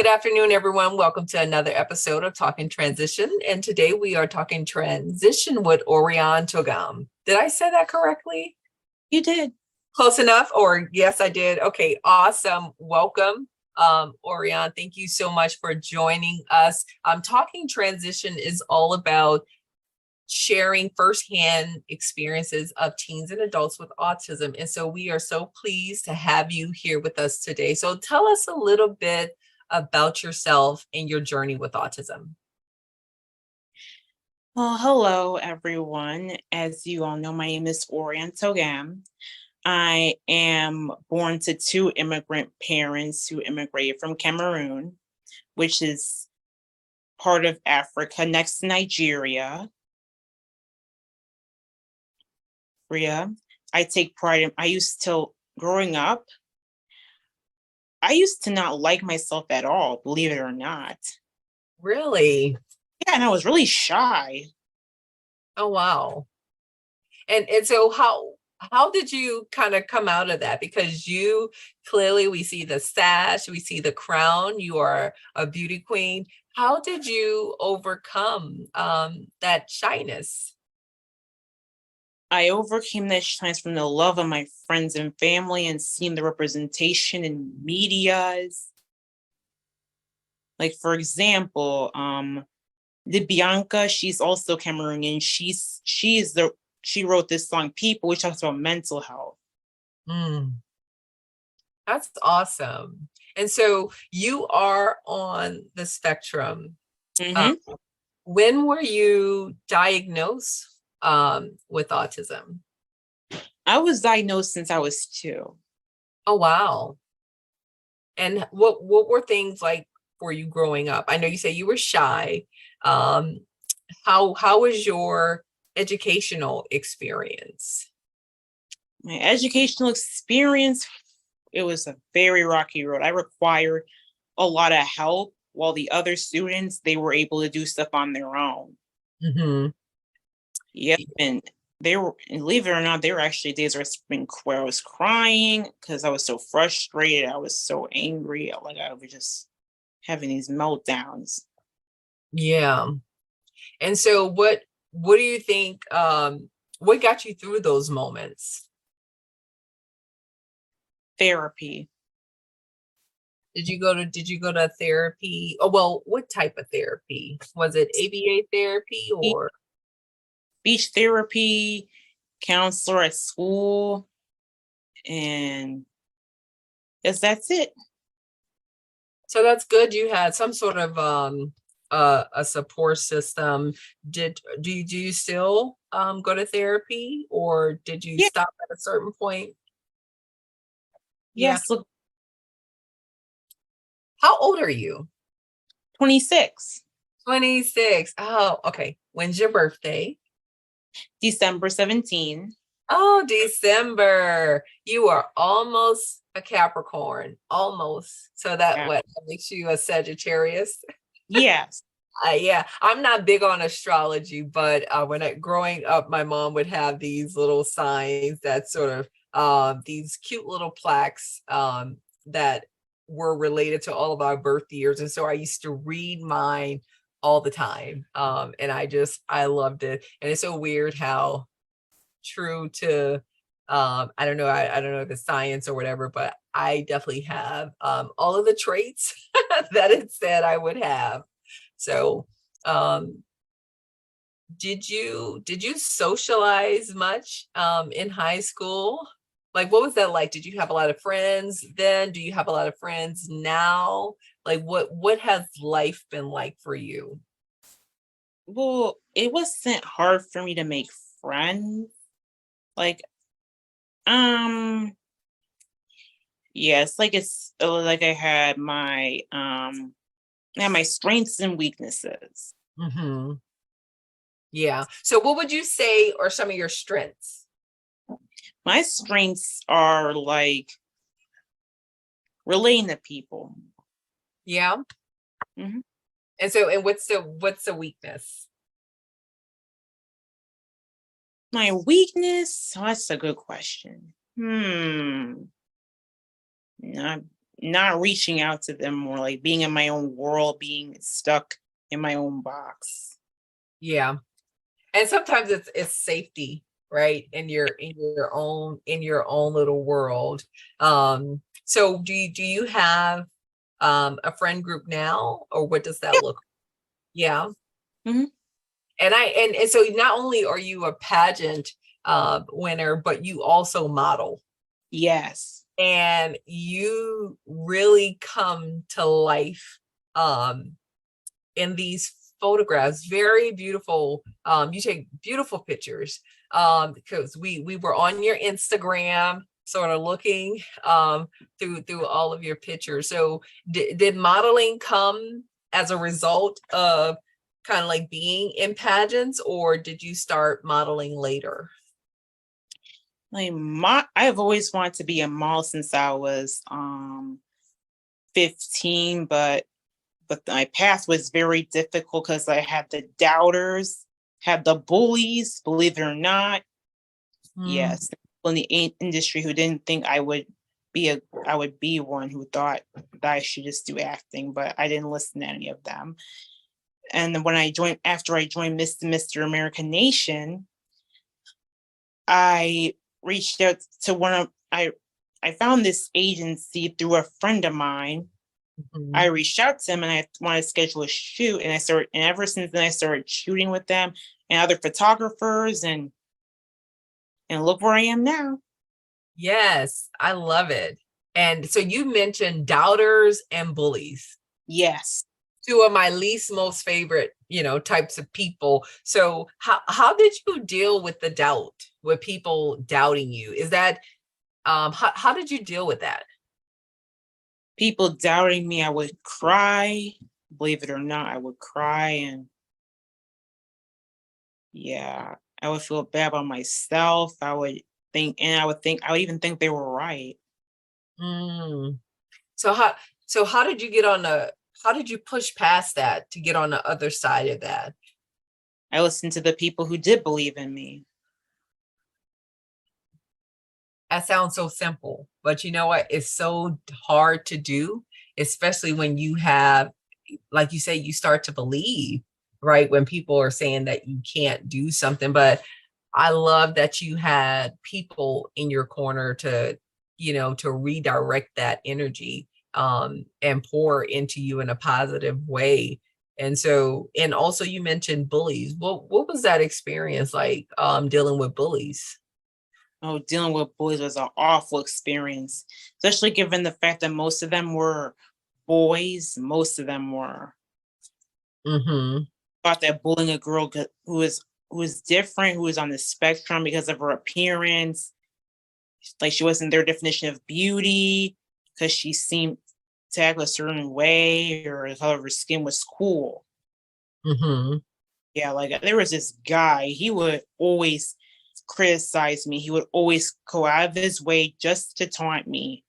Good afternoon, everyone. Welcome to another episode of Talkin Transition. And today we are talking transition with Oriane Toguem. Did I say that correctly? You did. Close enough? Or yes, I did. Okay, awesome. Welcome, Oriane. Thank you so much for joining us. Talking Transition is all about sharing firsthand experiences of teens and adults with autism. And so we are so pleased to have you here with us today. So tell us a little bit about yourself and your journey with autism. Well, hello, everyone. As you all know, my name is Oriane Toguem. I am born to two immigrant parents who immigrated from Cameroon, which is part of Africa next to Nigeria. I take pride in, growing up, I used to not like myself at all, believe it or not. Really? Yeah, and I was really shy. Oh, wow. And so how did you kind of come out of that? Because you clearly, we see the sash, we see the crown, you are a beauty queen. How did you overcome that shyness? I overcame that shyness from the love of my friends and family and seeing the representation in medias. Like, for example, the Bianca, she's also Cameroonian. She wrote this song "People," which talks about mental health. That's awesome. And so you are on the spectrum. When were you diagnosed with autism? I was diagnosed since I was 2. Oh, wow. And what were things like for you growing up? I know you say you were shy. How was your educational experience? My educational experience, it was a very rocky road. I required a lot of help, while the other students, they were able to do stuff on their own. Yep, and believe it or not, there were actually days where I was crying because I was so frustrated. I was so angry. Like, I was just having these meltdowns. Yeah. And so what do you think, what got you through those moments? Therapy. Did you go to therapy? Oh, well, what type of therapy? Was it ABA therapy or speech therapy, counselor at school, and yes, that's it. So that's good. You had some sort of a support system. Do you still go to therapy, or did you stop at a certain point? Yes. Look, how old are you? 26. 26. Oh, okay. When's your birthday? December 17. Oh, December. You are almost a Capricorn. Almost. So that what makes you a Sagittarius? Yes. Yeah, I'm not big on astrology, but growing up, my mom would have these little signs that sort of these cute little plaques that were related to all of our birth years. And so I used to read mine all the time. And I loved it. And it's so weird how true to I don't know if it's science or whatever, but I definitely have all of the traits that it said I would have. So did you socialize much in high school? Like, what was that like? Did you have a lot of friends then? Do you have a lot of friends now? Like, what has life been like for you? Well, it wasn't hard for me to make friends. Like, yes, it's like I had my strengths and weaknesses. Yeah. So what would you say are some of your strengths? My strengths are like relating to people. Yeah. And so, and what's the weakness? My weakness? Oh, that's a good question. Not not reaching out to them more, like being in my own world, being stuck in my own box. Yeah. And sometimes it's safety, right? In your own little world. So do you have a friend group now, or what does that look? Yeah. Mhm. And so not only are you a pageant winner, but you also model, Yes. and you really come to life um in these photographs. Very beautiful. You take beautiful pictures. Because we were on your Instagram, sort of looking through all of your pictures. So did modeling come as a result of kind of like being in pageants, or did you start modeling later? I've always wanted to be a model since I was 15, but my path was very difficult because I had the doubters, had the bullies, believe it or not. Mm, Yes, people in the industry who didn't think I would be one, who thought that I should just do acting, but I didn't listen to any of them. And then after I joined Mr. American Nation, I reached out to I found this agency through a friend of mine. I mhm. reached out to them and I wanted to schedule a shoot, and ever since then I started shooting with them and other photographers, and look where I am now. Yes, I love it. And so you mentioned doubters and bullies, Yes. two of my least most favorite, types of people. So how did you deal with the doubt, with people doubting you? Is that how did you deal with that? People doubting me, I would cry. Believe it or not, I would cry, and yeah, I would feel bad about myself. I would even think they were right. Mm. So how did you get on the how did you push past that to get on the other side of that? I listened to the people who did believe in me. That sounds so simple, but you know what? It's so hard to do, especially when you have, like you say, you start to believe, right? When people are saying that you can't do something. But I love that you had people in your corner to redirect that energy and pour into you in a positive way. And so, and also you mentioned bullies. What was that experience like, dealing with bullies? Oh, dealing with bullies was an awful experience, especially given the fact that most of them were boys. Most of them were. Mm-hmm. Thought that bullying a girl who was different, who was on the spectrum because of her appearance, like she wasn't their definition of beauty, because she seemed to act a certain way, or the color of her skin was cool. Mm-hmm. Yeah, like there was this guy, he would always criticize me. He would always go out of his way just to taunt me.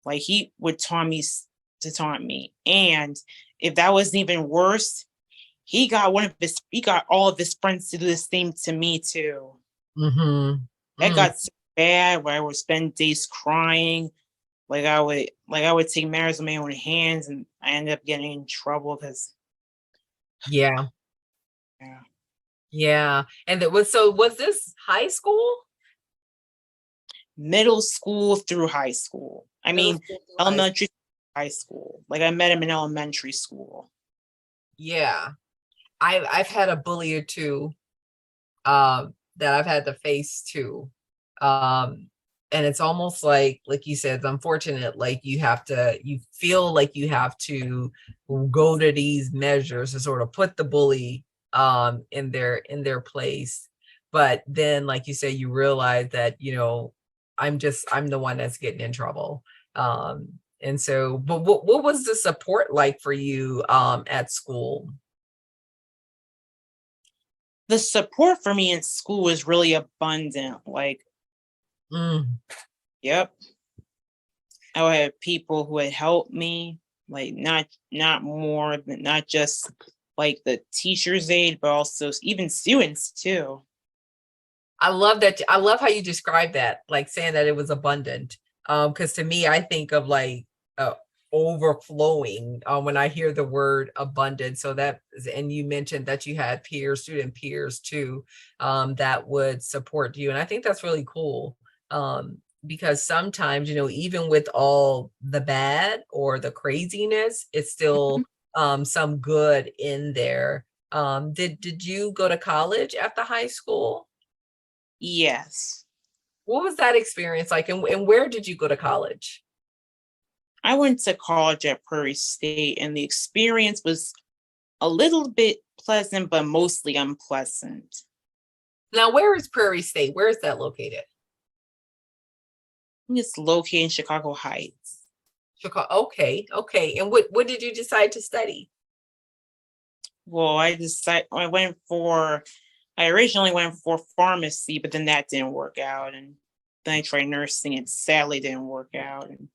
Like he would to taunt me. And if that wasn't even worse, he got all of his friends to do the same to me too. Mm-hmm. That Mm, got so bad where I would spend days crying. Like I would take matters in my own hands, and I ended up getting in trouble because yeah. yeah. Yeah. And was this high school? Middle school through high school. I Middle mean, school through high school. elementary, high school. Like I met him in elementary school. Yeah. I've had a bully or two that I've had to face too. And it's almost like you said, it's unfortunate, like you feel like you have to go to these measures to sort of put the bully in their place. But then, like you say, you realize that, I'm the one that's getting in trouble. And so, but what was the support like for you at school? The support for me in school was really abundant. Like, Mm, yep, I would have people who would help me, like not more than not just like the teacher's aid, but also even students too. I love that. I love how you describe that, like saying that it was abundant. Because to me, I think of like uh, overflowing when I hear the word abundance. So that, and you mentioned that you had peers, student peers too, that would support you. And I think that's really cool. Because sometimes, even with all the bad or the craziness, it's still some good in there. Did you go to college after high school? Yes. What was that experience like? And where did you go to college? I went to college at Prairie State, and the experience was a little bit pleasant, but mostly unpleasant. Now, where is Prairie State? Where is that located? It's located in Chicago Heights. Chicago. Okay, okay. And what did you decide to study? Well, I originally went for pharmacy, but then that didn't work out. And then I tried nursing, and sadly didn't work out. And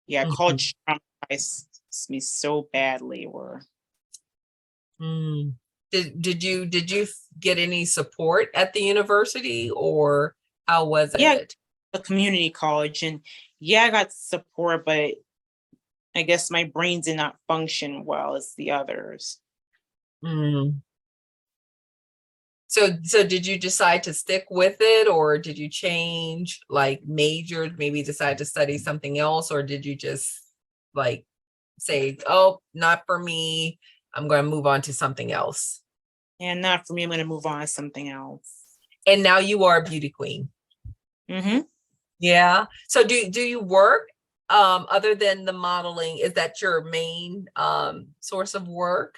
yeah, Mhm. college traumatized me so badly. Where Mm. Did you get any support at the university, or how was yeah, it? a community college, and yeah, I got support, but I guess my brain did not function well as the others. Mm. So did you decide to stick with it, or did you change like majors, maybe decide to study something else, or did you just like say, oh, not for me, I'm going to move on to something else? And not for me, I'm going to move on to something else. And now you are a beauty queen. Hmm. Yeah. So do you work other than the modeling? Is that your main source of work?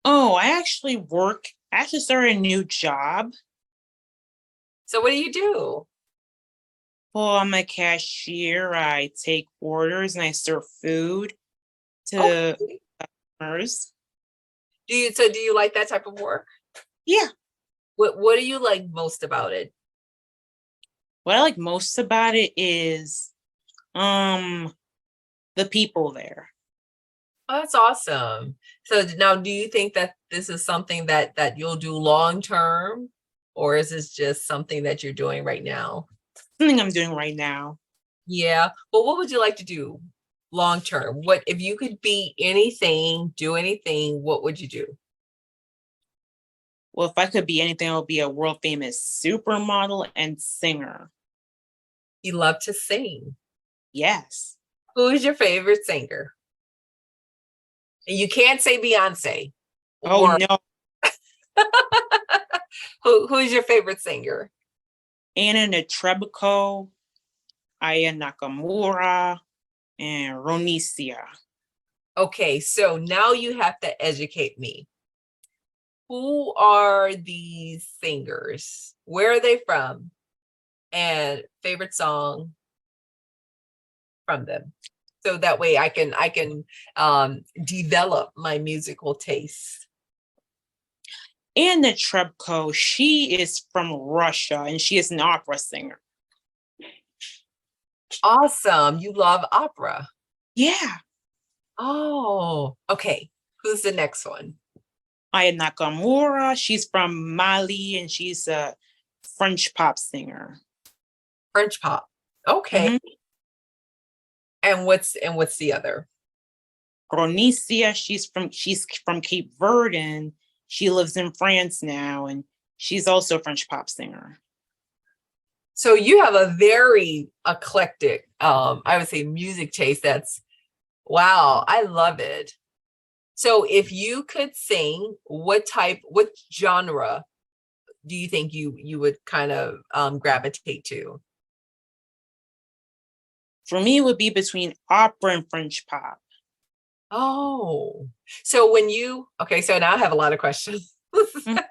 Oh, I actually started a new job. So what do you do? Well, I'm a cashier. I take orders and I serve food to Okay. customers. Do you like that type of work? Yeah. What do you like most about it? What I like most about it is um the people there. Oh, that's awesome. So now do you think that this is something that you'll do long term, or is this just something that you're doing right now? Something I'm doing right now. Yeah. Well, what would you like to do long term? What if you could be anything, do anything, what would you do? Well, if I could be anything, I would be a world famous supermodel and singer. You love to sing. Yes. Who is your favorite singer? And you can't say Beyonce, Oh or no. who's your favorite singer? Anna Netrebko, Aya Nakamura, and Ronisia. Okay, so now you have to educate me. Who are these singers? Where are they from? And favorite song from them. So that way I can develop my musical taste. Anna Netrebko, she is from Russia and she is an opera singer. Awesome. You love opera. Yeah. Oh, okay. Who's the next one? Aya Nakamura, she's from Mali and she's a French pop singer. French pop. Okay. Hmm. And what's the other? Ronisia, she's from Cape Verde and she lives in France now and she's also a French pop singer. So you have a very eclectic, I would say music taste. That's wow, I love it. So if you could sing, what genre do you think you would kind of gravitate to? For me, it would be between opera and French pop. Oh, so okay, so now I have a lot of questions. Mhm.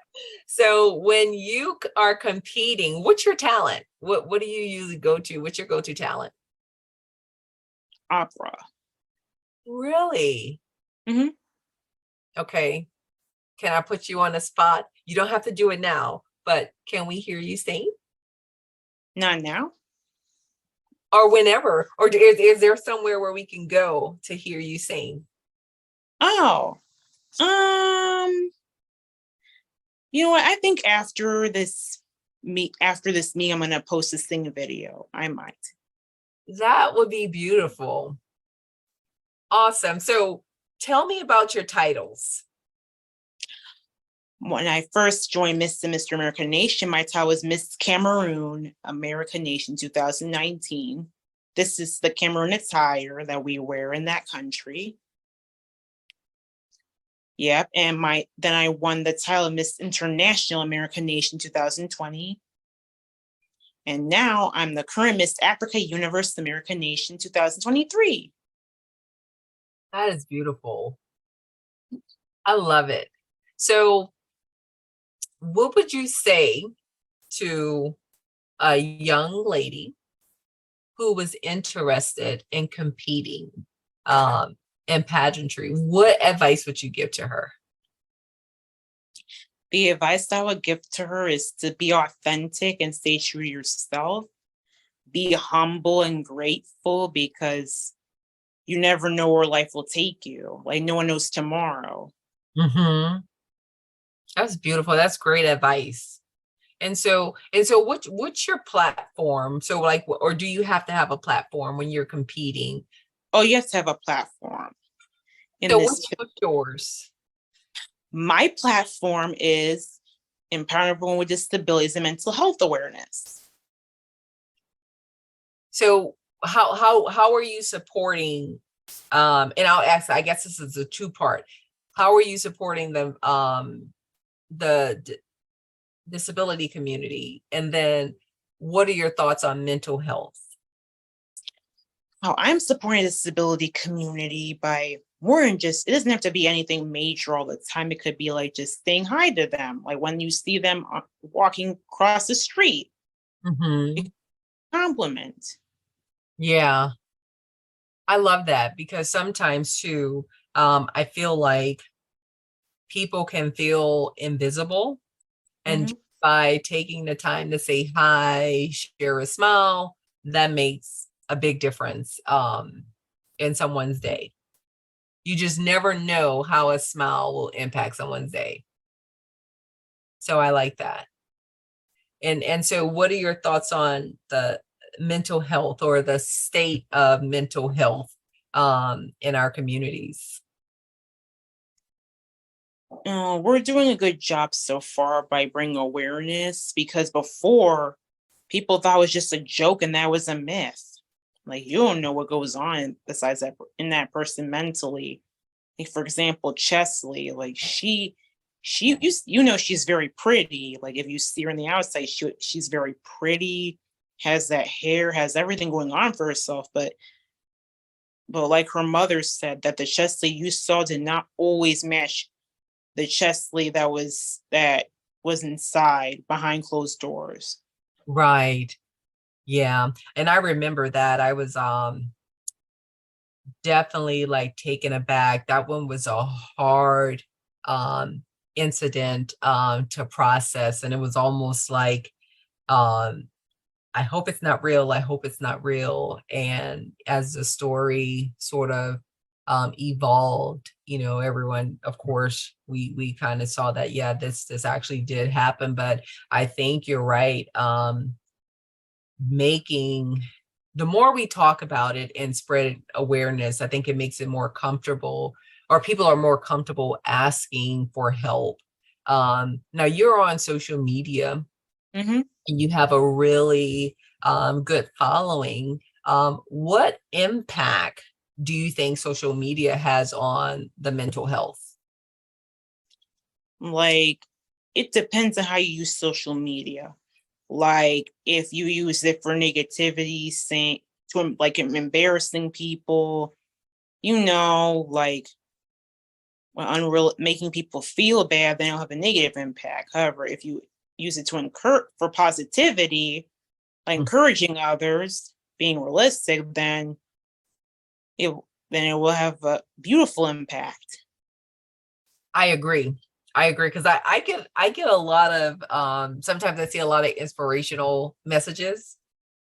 So when you are competing, what's your talent? What do you usually go to? What's your go-to talent? Opera. Really? Hmm. Okay. Can I put you on the spot? You don't have to do it now, but can we hear you sing? Not now. Or whenever? Or is there somewhere where we can go to hear you sing? Oh, um, you know what? I think after this me, I'm gonna post a sing video. I might. That would be beautiful. Awesome. So tell me about your titles. When I first joined Miss and Mr. American Nation, my title was Miss Cameroon American Nation 2019. This is the Cameroon attire that we wear in that country. Yep, and then I won the title of Miss International American Nation 2020. And now I'm the current Miss Africa Universe American Nation 2023. That is beautiful. I love it. So what would you say to a young lady who was interested in competing in pageantry? What advice would you give to her? The advice I would give to her is to be authentic and stay true to yourself. Be humble and grateful, because you never know where life will take you. Like, no one knows tomorrow. Mm-hmm. That's beautiful. That's great advice. And so what's your platform? So like, or do you have to have a platform when you're competing? Oh, you have to have a platform in So this. what's yours? My platform is empowering everyone with disabilities and mental health awareness. So how are you supporting, and I'll ask, I guess this is a two-part. How are you supporting the disability community? And then what are your thoughts on mental health? How I'm supporting the disability community by more than just, it doesn't have to be anything major all the time. It could be like just saying hi to them. Like when you see them walking across the street, Mm-hmm. compliment. Yeah, I love that, because sometimes too, I feel like people can feel invisible, and Mhm. by taking the time to say hi, share a smile, that makes a big difference in someone's day. You just never know how a smile will impact someone's day. So I like that. And so what are your thoughts on the mental health, or the state of mental health in our communities? We're doing a good job so far by bringing awareness, because before people thought it was just a joke and that was a myth. Like, you don't know what goes on besides that in that person mentally. Like, for example, Chesley, like you know she's very pretty. Like, if you see her on the outside, she's very pretty, has that hair, has everything going on for herself. But like her mother said, that the Chesley you saw did not always match the Chesley that was inside behind closed doors. Right. Yeah. And I remember that. I was definitely like taken aback. That one was a hard um incident to process. And it was almost like, um I hope it's not real. I hope it's not real. And as the story sort of evolved, everyone, of course, we kind of saw that, yeah, this actually did happen. But I think you're right. Making The more we talk about it and spread awareness, I think it makes it more comfortable, or people are more comfortable asking for help. Now you're on social media, Mhm. and you have a really good following. What impact do you think social media has on the mental health? Like, it depends on how you use social media. Like, if you use it for negativity, saying like embarrassing people, like unreal, making people feel bad, then it'll have a negative impact. However, if you use it to encourage for positivity, like Mm. encouraging others, being realistic, it then it will have a beautiful impact. I agree. I agree, because I get a lot of sometimes I see a lot of inspirational messages,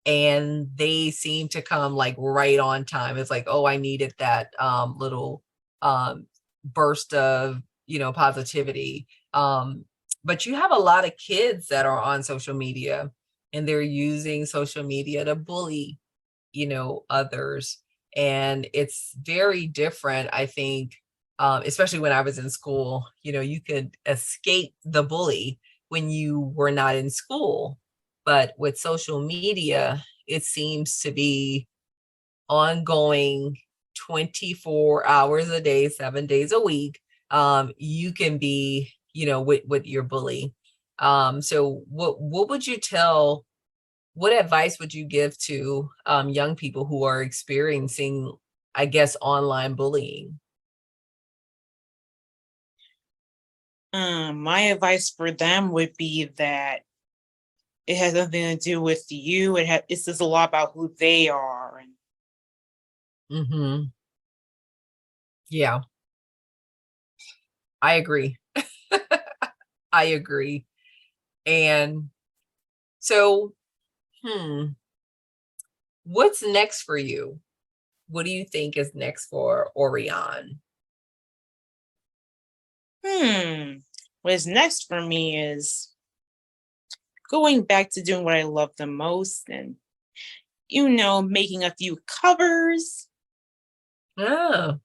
and they seem to come like right on time. It's like, oh, I needed that little um burst of positivity. But you have a lot of kids that are on social media, and they're using social media to bully others. And it's very different, I think, especially when I was in school. You could escape the bully when you were not in school. But with social media, it seems to be ongoing 24 hours a day, 7 days a week. You can be, with your bully. So what would you tell, what advice would you give to young people who are experiencing, I guess, online bullying? My advice for them would be that it has nothing to do with you. It says a lot about who they are. And Mm-hmm. Yeah, I agree. I agree. And so, what's next for you? What do you think is next for Oriane? What is next for me is going back to doing what I love the most and, making a few covers. Oh.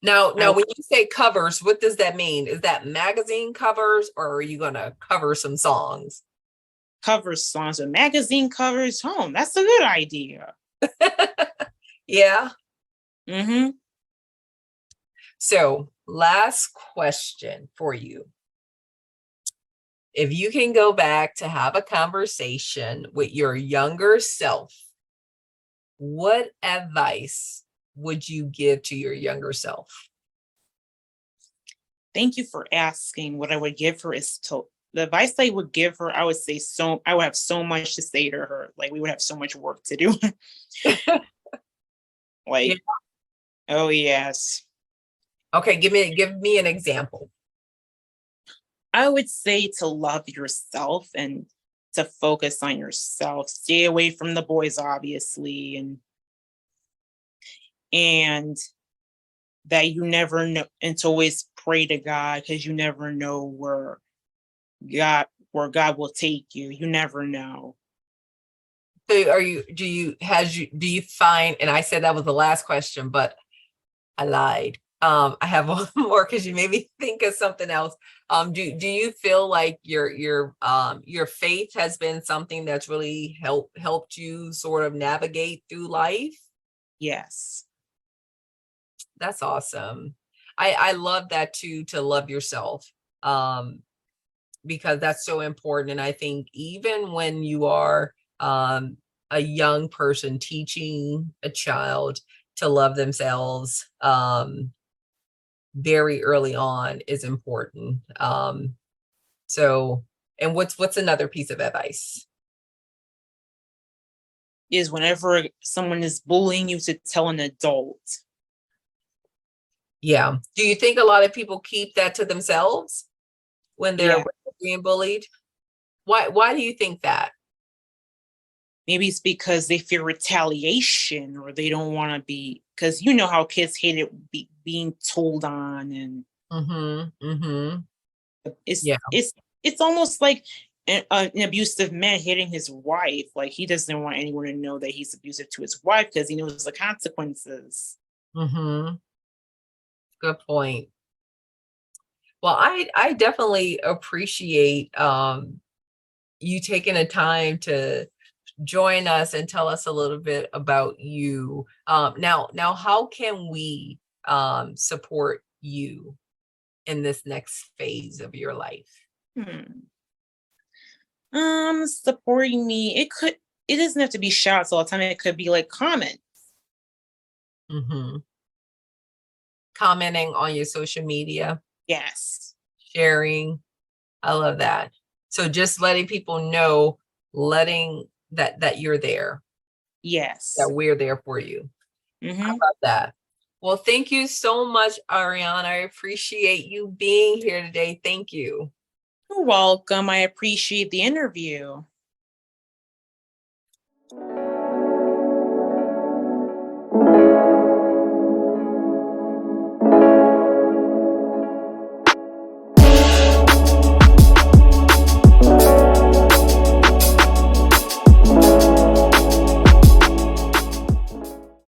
Now, I when you say covers, what does that mean? Is that magazine covers, or are you going to cover some songs? cover songs with magazine covers. That's a good idea. Yeah. Mm-hmm. So, last question for you. If you can go back to have a conversation with your younger self, what advice would you give to your younger self? Thank you for asking. What I would give her is the advice I would give her, I would say I would have so much to say to her. Like we would have so much work to do. Yeah. Like, oh yes. Okay, give me an example. I would say to love yourself and to focus on yourself. Stay away from the boys, obviously, and that you never know, and to always pray to God because you never know where God will take you. You never know. So do you find, and I said that was the last question, but I lied. I have one more because you made me think of something else. Do you feel like your faith has been something that's really helped you sort of navigate through life? Yes. That's awesome. I love that too, to love yourself. Because that's so important. And I think even when you are a young person, teaching a child to love themselves very early on is important. So, and what's another piece of advice? Is whenever someone is bullying you to tell an adult. Yeah. Do you think a lot of people keep that to themselves when they're Yeah. being bullied? Why do you think that? Maybe it's because they fear retaliation or they don't want to be, because you know how kids hate it being told on, and Mm-hmm. Mm-hmm. it's Yeah. it's it's almost like an abusive man hitting his wife. Like he doesn't want anyone to know that he's abusive to his wife because he knows the consequences. Mm-hmm. Good point. Well, I definitely appreciate you taking the time to join us and tell us a little bit about you. Now, how can we support you in this next phase of your life? Hmm. Supporting me. It doesn't have to be shouts all the time. It could be like comment. Hmm. Commenting on your social media, Yes. sharing. I love that. So just letting people know, letting that you're there, that Yes. we're there for you. I Hmm. love that. Well, thank you so much, Ariana. I appreciate you being here today. Thank you. You're welcome. I appreciate the interview.